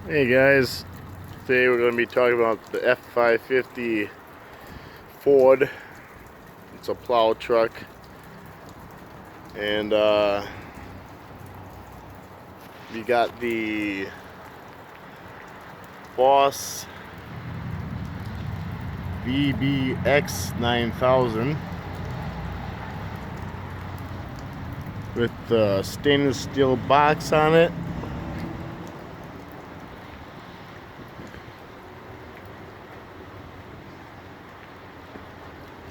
Hey guys, today we're going to be talking about the F550 Ford. It's a plow truck, and we got the Boss VBX 9000 with the stainless steel box on it.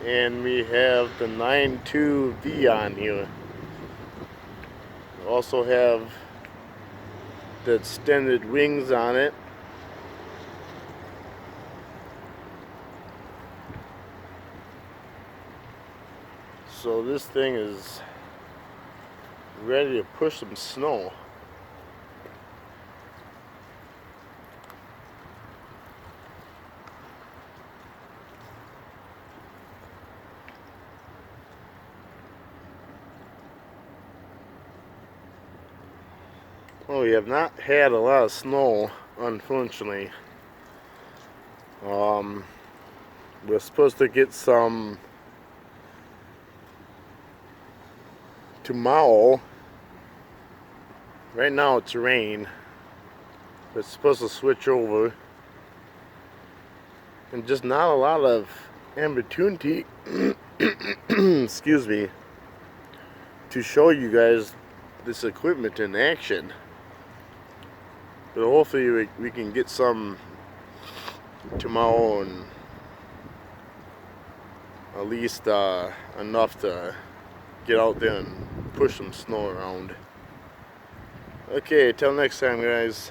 And we have the 92V on here. We also have the extended wings on it. So this thing is ready to push some snow. Well, we have not had a lot of snow, unfortunately. We're supposed to get some tomorrow. Right now it's rain, but it's supposed to switch over. And just not a lot of opportunity, excuse me, to show you guys this equipment in action. But hopefully we can get some tomorrow, and at least enough to get out there and push some snow around. Okay, till next time guys.